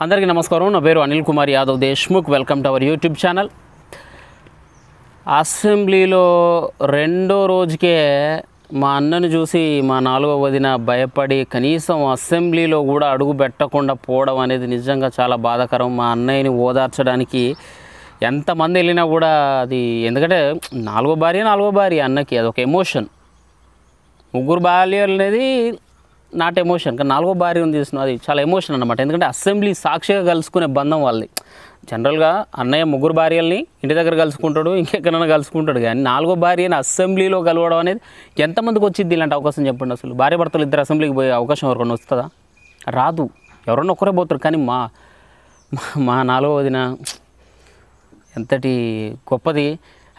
అందరికీ నమస్కారం. నా పేరు Anil Kumar Yadav Deshmukh. Welcome to our YouTube channel. అసెంబ్లీలో రెండో రోజుకే మా అన్నను చూసి మా నాలుగో వదిన భయపడి కనీసం అసెంబ్లీలో కూడా అడుగు పెట్టకుండా పోవడం అనేది నిజంగా చాలా బాధాకరం. మా అన్నయ్యని ఓదార్చడానికి ఎంతమంది వెళ్ళినా కూడా అది, ఎందుకంటే నాలుగో భార్య అన్నకి అదొక ఎమోషన్. ముగ్గురు భార్యలు అనేది నాట్ ఎమోషన్, కానీ నాలుగో భార్య ఉంది చేసిన అది చాలా ఎమోషన్ అన్నమాట. ఎందుకంటే అసెంబ్లీ సాక్షిగా కలుసుకునే బంధం వాళ్ళది. జనరల్గా అన్నయ్య ముగ్గురు భార్యల్ని ఇంటి దగ్గర కలుసుకుంటాడు, ఇంకెక్కడైనా కలుసుకుంటాడు, కానీ నాలుగో భార్యని అసెంబ్లీలో కలవడం అనేది ఎంతమందికి వచ్చింది ఇలాంటి అవకాశం చెప్పండి. అసలు భార్య భర్తలు ఇద్దరు అసెంబ్లీకి పోయే అవకాశం ఎవరికైనా వస్తుందా? రాదు. ఎవరన్నా ఒక్కరే పోతారు. కానీ మా నాలుగో వదిన ఎంతటి గొప్పది.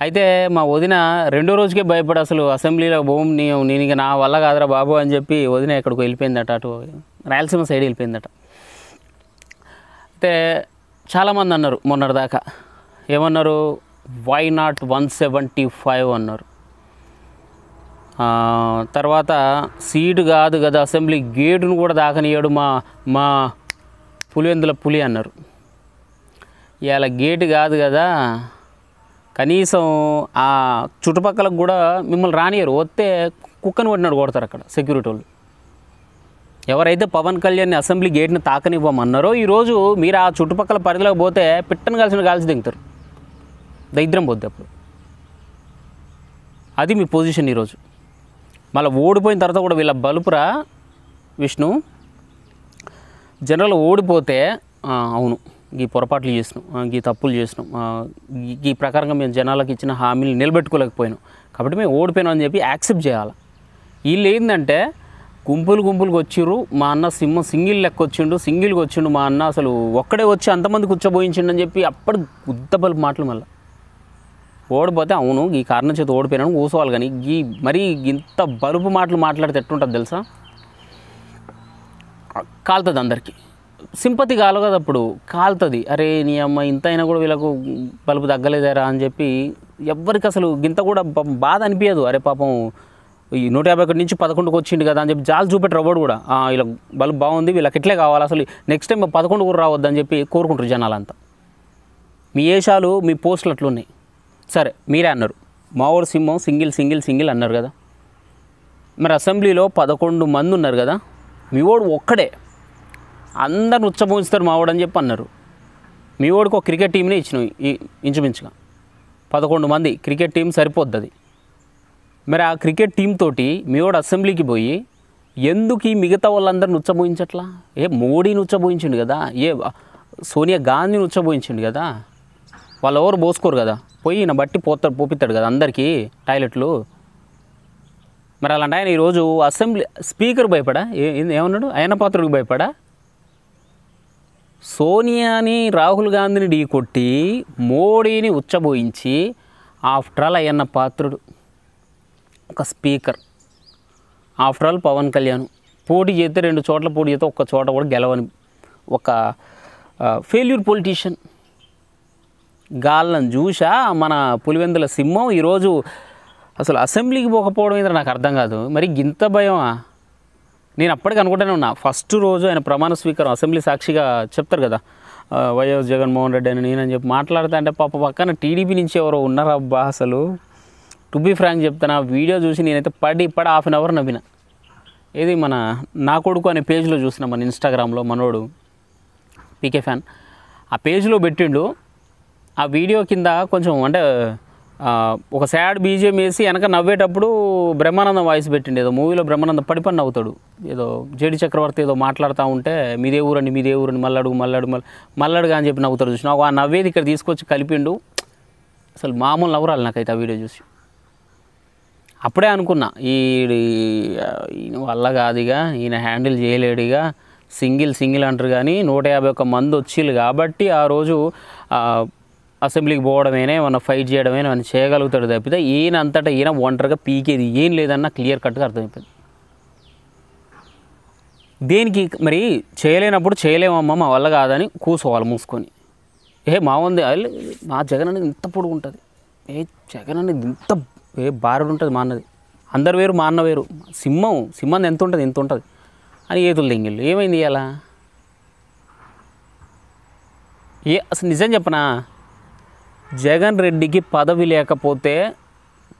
అయితే మా వదిన రెండో రోజుకే భయపడి అసలు అసెంబ్లీలో భూమి నేను ఇక నా వల్ల కాదురా బాబు అని చెప్పి వదిన ఎక్కడికి వెళ్ళిపోయిందట, అటు రాయలసీమ సైడ్ వెళ్ళిపోయిందట. అయితే చాలామంది అన్నారు మొన్నటిదాకా, ఏమన్నారు, వై నాట్ 175 అన్నారు. తర్వాత సీటు కాదు కదా అసెంబ్లీ గేటును కూడా దాకనియాడు మా పులివెందుల పులి అన్నారు. ఇవాళ గేటు కాదు కదా, కనీసం ఆ చుట్టుపక్కలకు కూడా మిమ్మల్ని రానియరు. వస్తే కుక్కను కొట్టినాడు కొడతారు అక్కడ సెక్యూరిటీ వాళ్ళు. ఎవరైతే పవన్ కళ్యాణ్ని అసెంబ్లీ గేట్ని తాకనివ్వమన్నారో ఈరోజు మీరు ఆ చుట్టుపక్కల పరిధిలోకి పోతే పిట్టను కాల్చి దిగుతారు. దరిద్రం పోద్ది అప్పుడు. అది మీ పొజిషన్ ఈరోజు. మళ్ళీ ఓడిపోయిన తర్వాత కూడా వీళ్ళ బలుపురా విష్ణు. జనరల్ ఓడిపోతే అవును ఈ పొరపాట్లు చేసినాం, ఈ తప్పులు చేసినాం, ఈ ప్రకారంగా మేము జనాలకు ఇచ్చిన హామీలు నిలబెట్టుకోలేకపోయినాం కాబట్టి మేము ఓడిపోయినాం అని చెప్పి యాక్సెప్ట్ చేయాలి. వీళ్ళు ఏంటంటే గుంపులుగా వచ్చిర్రు. మా అన్న సింగిల్ లెక్క సింగిల్గా వచ్చిండు. మా అన్న అసలు ఒక్కడే వచ్చి అంతమంది కూర్చోబోయించిండు అని చెప్పి అప్పటి గుద్దబలుపు మాటలు. మళ్ళీ ఓడిపోతే అవును ఈ కారణం చేత ఓడిపోయినాను కూర్చోవాలి, కానీ మరీ ఇంత బలుపు మాటలు మాట్లాడితే ఎట్టుంటుంది తెలుసా? కాలుతుంది అందరికీ. సింపతి కాలు కదా అప్పుడు కాలుతుంది. అరే నీ అమ్మ ఇంత అయినా కూడా వీళ్ళకు బలుపు తగ్గలేదారా అని చెప్పి ఎవ్వరికి అసలు గింత కూడా బాధ అనిపించదు. అరే పాపం ఈ 151 నుంచి 11కి వచ్చిండు కదా అని చెప్పి జాలు చూపెట్టరు ఎవడు కూడా. వీళ్ళ బలుపు బాగుంది, వీళ్ళకి ఇట్లే కావాలి, అసలు నెక్స్ట్ టైం 11 కూడా రావద్దని చెప్పి కోరుకుంటారు జనాలంతా. మీ ఏషాలు మీ పోస్టులు అట్లున్నాయి. సరే మీరే అన్నారు మావోడు సింహం సింగిల్ అన్నారు కదా. మరి అసెంబ్లీలో 11 మంది ఉన్నారు కదా, మీ వాడు ఒక్కడే అందరిని ఉచ్చబోంచుతారు మావాడు అని చెప్పి అన్నారు. మీ వాడికి ఒక క్రికెట్ టీంనే ఇచ్చినాం ఇంచుమించుగా 11 మంది క్రికెట్ టీం సరిపోద్ది. మరి ఆ క్రికెట్ టీం తోటి మీ వాడు అసెంబ్లీకి పోయి ఎందుకు ఈ మిగతా వాళ్ళందరిని ఉచ్చబోయించట్లా? మోడీని ఉచ్చబోయించిండు కదా, సోనియా గాంధీని ఉచ్చబోయించిండు కదా, వాళ్ళు ఎవరు పోసుకోరు కదా, పోయి ఈయన బట్టి పోపిస్తాడు కదా అందరికీ టాయిలెట్లు. మరి అలాంటి ఆయన ఈరోజు అసెంబ్లీ స్పీకర్ భయపడా? ఏమన్నాడు? ఆయన పాత్రుడికి భయపడా? సోనియాని రాహుల్ గాంధీని ఢీకొట్టి మోడీని ఉచ్చబోయించి ఆఫ్టర్ ఆల్ అయ్యన్న పాత్రుడు ఒక speaker. After all Pawan Kalyan పోటీ చేస్తే 2 చోట్ల పోటీ చేస్తే ఒక్క చోట కూడా గెలవని ఒక ఫెయిల్యూర్ పొలిటీషియన్. గాళ్ళని చూసా మన పులివెందుల సింహం ఈరోజు అసలు అసెంబ్లీకి పోకపోవడం మీద నాకు అర్థం కాదు. మరి గింత భయమా? నేను అప్పటికి అనుకుంటూనే ఉన్నా. ఫస్ట్ రోజు ఆయన ప్రమాణ స్వీకారం అసెంబ్లీ సాక్షిగా చెప్తారు కదా, వైఎస్ జగన్మోహన్ రెడ్డి అని నేనని చెప్పి మాట్లాడుతా అంటే పాప పక్కన టీడీపీ నుంచి ఎవరో ఉన్నారా అబ్బా. అసలు టు బీ ఫ్రాంక్ చెప్తాను, ఆ వీడియో చూసి నేనైతే పడి హాఫ్ అన్ అవర్ నవ్విన. ఏది మన నా కొడుకు అనే పేజ్లో చూసిన, మన ఇన్స్టాగ్రామ్లో మనోడు పీకే ఫ్యాన్ ఆ పేజ్లో పెట్టిండు. ఆ వీడియో కింద కొంచెం అంటే ఒక సాడ్ బీజిఎం వేసి వెనక నవ్వేటప్పుడు బ్రహ్మానందం వాయిస్ పెట్టిండు. ఏదో మూవీలో బ్రహ్మానందం పడిపడి నవ్వుతాడు. ఏదో జేడి చక్రవర్తి ఏదో మాట్లాడుతూ ఉంటే మీదే ఊరని మల్లడుగా అని చెప్పి నవ్వుతాడు. చూసిన ఆ నవ్వేది ఇక్కడ తీసుకొచ్చి కలిపిండు. అసలు మామూలు నవ్వురాలి నాకైతే ఆ వీడియో చూసి. అప్పుడే అనుకున్నా ఈయన వల్ల కాదుగా, ఈయన హ్యాండిల్ చేయలేడుగా, సింగిల్ అంటారు కానీ 151 మంది వచ్చిళ్ళు కాబట్టి ఆ రోజు అసెంబ్లీకి పోవడమేనే, ఏమన్నా ఫైట్ చేయడమే ఏమైనా చేయగలుగుతాడు తప్పితే ఈయన అంతటా ఈయన ఒంటరిగా పీకేది ఏం లేదన్న క్లియర్ కట్గా అర్థమైపోయింది. దేనికి మరి చేయలేనప్పుడు చేయలేమమ్మా మా వల్ల కాదని కూర్చోవాలి మూసుకొని. మా ఉంది మా జగన్ అనేది ఇంత పొడుగుంటుంది, జగన్ అనేది ఇంత భారీ ఉంటుంది మా అన్నది, అందరు వేరు మా అన్న వేరు, సింహం ఎంత ఉంటుంది ఇంత ఉంటుంది అని ఏతులు దింగిళ్ళు. ఏమైంది ఇలా? అసలు నిజం చెప్పనా, జగన్ రెడ్డికి పదవి లేకపోతే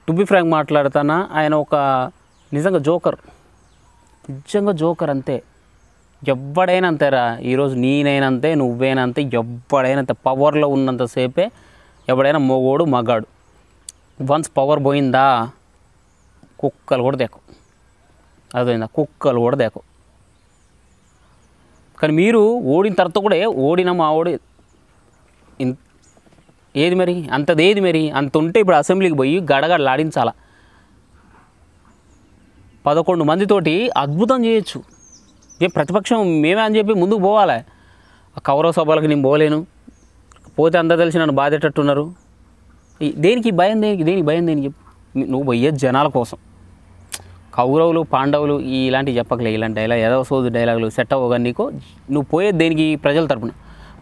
టు బి ఫ్రాంక్ మాట్లాడుతానా, ఆయన ఒక నిజంగా జోకర్ అంతే. ఎవడైనా అంతేరా, ఈరోజు నేనైనా అంతే, నువ్వైనా అంతే, ఎవడైనా అంతే. పవర్లో ఉన్నంతసేపే ఎవడైనా మొగోడు మగాడు. వన్స్ పవర్ పోయిందా కుక్కలు కూడా దేకు, అదైందా, కుక్కలు కూడా దేకు. కానీ మీరు ఓడిన తర్వాత కూడా ఓడిన మా ఓడి ఏది మరి అంతదేది మరి అంత ఉంటే ఇప్పుడు అసెంబ్లీకి పోయి గడగడలాడించాల. 11 మందితోటి అద్భుతం చేయొచ్చు. ప్రతిపక్షం మేమే అని చెప్పి ముందుకు పోవాలి. కౌరవ సభలకు నేను పోలేను, పోతే అందరూ తెలిసి నన్ను బాధేటట్టున్నారు. దేనికి భయం, దేనికి భయం చెప్పు. నువ్వు పోయేది జనాల కోసం. కౌరవులు పాండవులు ఇలాంటివి చెప్పకలే, ఇలాంటి డైలాగ్ ఏదో సోదు డైలాగులు సెట్ అవ్వగా నీకు. నువ్వు పోయేది దేనికి? ప్రజల తరపున.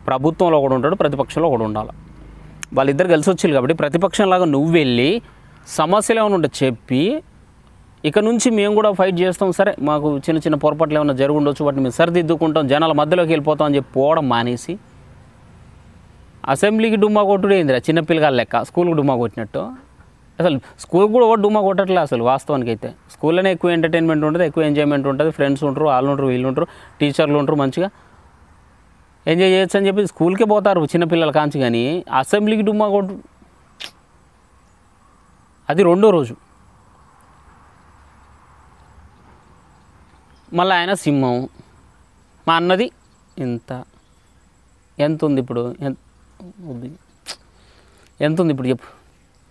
ప్రభుత్వంలో ఒకడు ఉంటాడు, ప్రతిపక్షంలో ఒకడు ఉండాలి. వాళ్ళిద్దరు కలిసి వచ్చారు కాబట్టి ప్రతిపక్షంలాగా నువ్వు వెళ్ళి సమస్యలు ఏమైనా ఉంటే చెప్పి, ఇక నుంచి మేము కూడా ఫైట్ చేస్తాం, సరే మాకు చిన్న చిన్న పొరపాట్లు ఏమైనా జరిగి ఉండొచ్చు, వాటిని మేము సరిదిద్దుకుంటాం, జనాల మధ్యలోకి వెళ్ళిపోతాం అని చెప్పి పోవడం మానేసి అసెంబ్లీకి డుమ్మా కొట్టుడు ఏందిరా చిన్నపిల్లగాళ్ళ లెక్క, స్కూల్కి డుమ్మా కొట్టినట్టు. అసలు స్కూల్కి కూడా ఒకటి డుమ్మా కొట్టట్లే అసలు వాస్తవానికి అయితే. స్కూల్లోనే ఎక్కువ ఎంటర్టైన్మెంట్ ఉంటుంది, ఎక్కువ ఎంజాయ్మెంట్ ఉంటుంది, ఫ్రెండ్స్ ఉంటారు, వాళ్ళు ఉంటారు, వీళ్ళు ఉంటారు, టీచర్లు ఉంటారు, మంచిగా ఎంజాయ్ చేయొచ్చు అని చెప్పి స్కూల్కే పోతారు చిన్నపిల్లల కాంచి. కానీ అసెంబ్లీకి డుమ్మా కొట్టు అది 2వ రోజు. మళ్ళీ ఆయన సింహం, మా అన్నది ఎంత ఉంది ఇప్పుడు, ఎంత ఉంది ఇప్పుడు చెప్పు,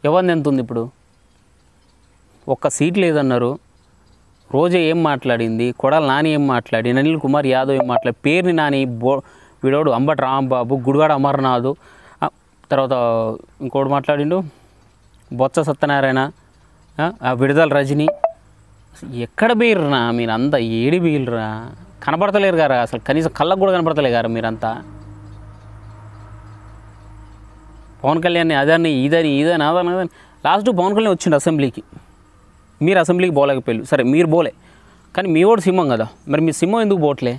ఎవరిని ఎంత ఉంది ఇప్పుడు? ఒక్క సీట్ లేదన్నారు. రోజే ఏం మాట్లాడింది, కొడాల నాని ఏం మాట్లాడి, అనిల్ కుమార్ యాదవ్ ఏం మాట్లాడి, పేరుని నాని వీడోడు అంబటి రాంబాబు, గుడివాడ అమర్నాథ్, తర్వాత ఇంకోటి మాట్లాడిండు బొత్స సత్యనారాయణ, విడుదల రజని. ఎక్కడ బీర్రా మీరంతా, ఏడి బీర్రా, కనపడతలేరు గారా అసలు, కనీసం కళ్ళకు కూడా కనపడతలే గారా మీరంతా. పవన్ కళ్యాణ్ అదని ఇదని లాస్ట్ పవన్ కళ్యాణ్ వచ్చిండు అసెంబ్లీకి. మీరు అసెంబ్లీకి పోలేకపోయారు, సరే మీరు పోలే, కానీ మీ వాడు సింహం కదా, మరి మీ సింహం ఎందుకు పోవట్లే?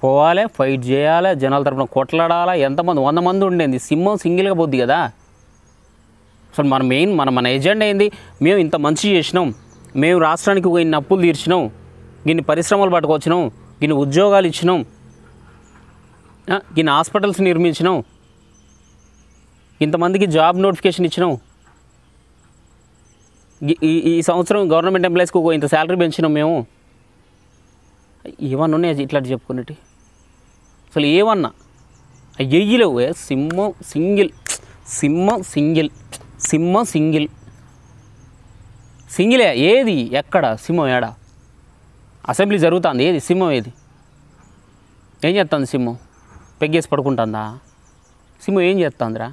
పోవాలి, ఫైట్ చేయాలి, జనాల తరపున కొట్లాడాలా. ఎంతమంది 100 మంది ఉండేది, సింహం సింగిల్గా పోద్ది కదా. అసలు మన ఎజెండా ఏంది? మేము ఇంత మంచి చేసినాం, మేము రాష్ట్రానికి ఇన్ని అప్పులు తీర్చినాం, ఇన్ని పరిశ్రమలు పట్టుకొచ్చినాం, ఇన్ని ఉద్యోగాలు ఇచ్చినాం, ఇన్ని హాస్పిటల్స్ నిర్మించినాం, ఇంతమందికి జాబ్ నోటిఫికేషన్ ఇచ్చినాం, ఈ సంవత్సరం గవర్నమెంట్ ఎంప్లాయీస్కి ఇంత శాలరీ పెంచినాం మేము. ఏమన్నా ఉన్నాయి ఇట్లా చెప్పుకునేటి? అసలు ఏమన్నా ఎయ్యలేవు. సింహం సింగిలే. ఏది ఎక్కడ సింహం? ఏడా అసెంబ్లీ జరుగుతుంది, ఏది సింహం? ఏది ఏం చేస్తుంది సింహం? పెగ్గేసి పడుకుంటుందా? సింహం ఏం చేస్తుందిరా?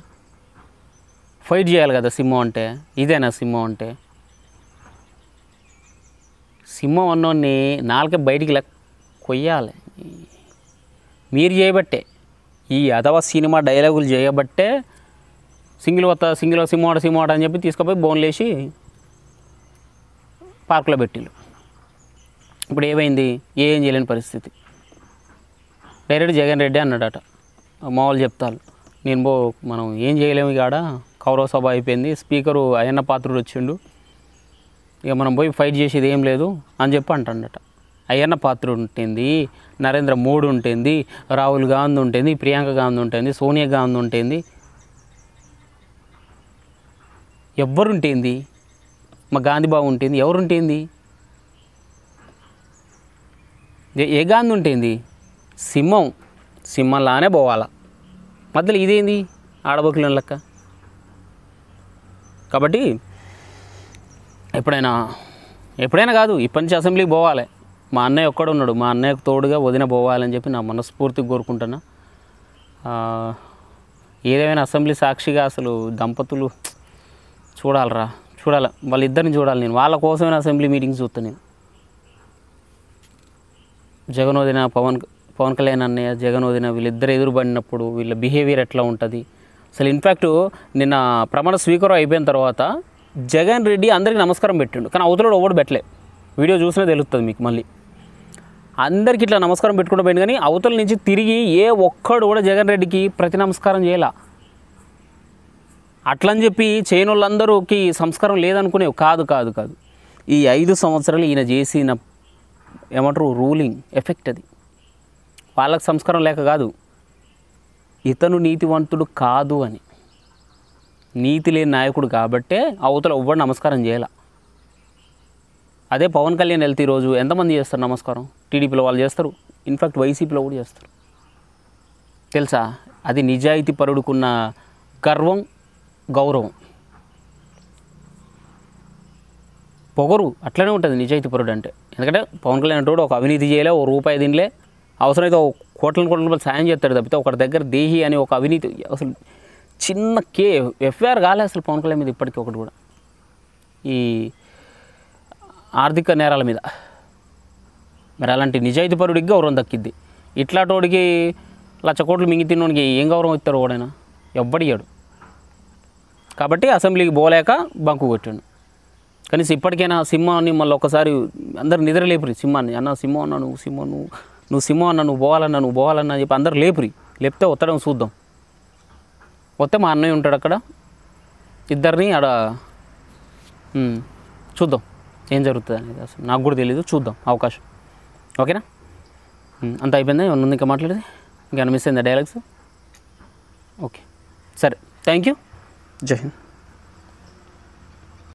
ఫైట్ చేయాలి కదా సింహం అంటే. ఇదేనా సింహం అంటే? సింహం అన్నోన్ని నాలుక బయటికి కొయ్యాలి. మీరు చేయబట్టే, ఈ అథవా సినిమా డైలాగులు చేయబట్టే సింగిల్ సింహం అని చెప్పి తీసుకుపోయి బోన్లు వేసి పార్కులో పెట్టిళ్ళు. ఇప్పుడు ఏమైంది? ఏం చేయలేని పరిస్థితి. డైరెక్ట్ జగన్ రెడ్డి అన్నాడట, మామూలు చెప్తారు, మనం ఏం చేయలేము కాడ, కౌరవ సభ అయిపోయింది, స్పీకరు అయ్యన్న పాత్రుడు వచ్చిండు, ఇక మనం పోయి ఫైట్ చేసేది ఏం లేదు అని చెప్పి అంటాడట. అయ్యన్న పాత్రుడు ఉంటుంది, నరేంద్ర మోడీ ఉంటుంది, రాహుల్ గాంధీ ఉంటుంది, ప్రియాంక గాంధీ ఉంటుంది, సోనియా గాంధీ ఉంటుంది, ఎవరుంటుంది? మా గాంధీబాబు ఉంటుంది, ఎవరుంటుంది? ఏ గాంధీ ఉంటుంది? సింహంలానే పోవాలా. మధ్యలో ఇదేంది ఆడబోకిన లెక్క. కాబట్టి ఎప్పుడైనా కాదు, ఇప్పటి నుంచి అసెంబ్లీకి పోవాలి. మా అన్నయ్య ఒక్కడు ఉన్నాడు, మా అన్నయ్యకు తోడుగా వదిన పోవాలని చెప్పి నా మనస్ఫూర్తిగా కోరుకుంటున్నా. ఏదేమైనా అసెంబ్లీ సాక్షిగా అసలు దంపతులు చూడాలి, వాళ్ళిద్దరిని చూడాలి. నేను వాళ్ళ కోసమైనా అసెంబ్లీ మీటింగ్స్ చూస్తాను. నేను జగన్ వదిన, పవన్ కళ్యాణ్ అన్నయ్య, జగన్ వదిన వీళ్ళిద్దరు ఎదురుపడినప్పుడు వీళ్ళ బిహేవియర్ ఎట్లా ఉంటుంది అసలు. ఇన్ఫ్యాక్ట్ నిన్న ప్రమాణ స్వీకారం అయిపోయిన తర్వాత జగన్ రెడ్డి అందరికీ నమస్కారం పెట్టిండు, కానీ అవతల ఒకటి పెట్టలే. వీడియో చూసినా తెలుస్తుంది మీకు. మళ్ళీ అందరికి ఇట్లా నమస్కారం పెట్టుకుంటూ పోయింది, కానీ అవతల నుంచి తిరిగి ఏ ఒక్కడు కూడా జగన్ రెడ్డికి ప్రతి నమస్కారం చేయాల. అట్లని చెప్పి చేయని వాళ్ళందరూకి సంస్కారం లేదనుకునేవి కాదు కాదు కాదు. ఈ 5 సంవత్సరాలు ఈయన చేసిన ఏమంటారు రూలింగ్ ఎఫెక్ట్ అది. వాళ్ళకి సంస్కారం లేక కాదు, ఇతను నీతివంతుడు కాదు అని, నీతి లేని నాయకుడు కాబట్టే అవతల ఎవ్వడు నమస్కారం చేయాల. అదే పవన్ కళ్యాణ్ వెళ్తే ఈరోజు ఎంతమంది చేస్తారు నమస్కారం? టీడీపీలో వాళ్ళు చేస్తారు, ఇన్ఫ్యాక్ట్ వైసీపీలో కూడా చేస్తారు. తెలుసా? అది నిజాయితీ పరుడుకున్న గర్వం, గౌరవం, పొగరు అట్లనే ఉంటుంది నిజాయితీ పరుడు అంటే. ఎందుకంటే పవన్ కళ్యాణ్ అంటాడు ఒక అవినీతి చేయలే, ఓ రూపాయి తినలే, అవసరమైతే కోట్ల రూపాయలు సాయం చేస్తాడు తప్పితే ఒకటి దగ్గర దేహి అని ఒక అవినీతి అసలు చిన్న ఎఫ్ఐఆర్ కాలే అసలు పవన్ కళ్యాణ్ మీద ఇప్పటికీ ఒకటి కూడా, ఈ ఆర్థిక నేరాల మీద. మరి అలాంటి నిజాయితీ పరుడికి గౌరవం దక్కిద్ది. ఇట్లాంటోడికి 1,00,000 కోట్లు మింగి తిన్నోడికి ఏం గౌరవం ఇస్తారు? వాడైనా ఎవ్వడియాడు. కాబట్టి అసెంబ్లీకి పోలేక బంకు కొట్టాడు. కనీసం ఇప్పటికైనా సింహాన్ని మళ్ళీ ఒకసారి అందరు నిద్ర లేపురి సింహాన్ని, అన్న సింహం అన్న నువ్వు సింహం, నువ్వు సింహం అన్న, నువ్వు పోవాలన్నా అని చెప్పి అందరు లేపురి. లేపితే వత్తడం చూద్దాం. వస్తే మా అన్నయ్య ఉంటాడు అక్కడ, ఇద్దరిని ఆడ చూద్దాం ఏం జరుగుతుంది అనేది. అసలు నాకు కూడా తెలీదు, చూద్దాం అవకాశం. ఓకేనా? అంత అయిపోయిందా? ఏమన్నా ఉంది ఇంకా మాట్లాడేది? ఇంకేమైనా మిస్ అయిందా డైలాగ్స్? ఓకే సరే, థ్యాంక్ యూ. జై హింద్.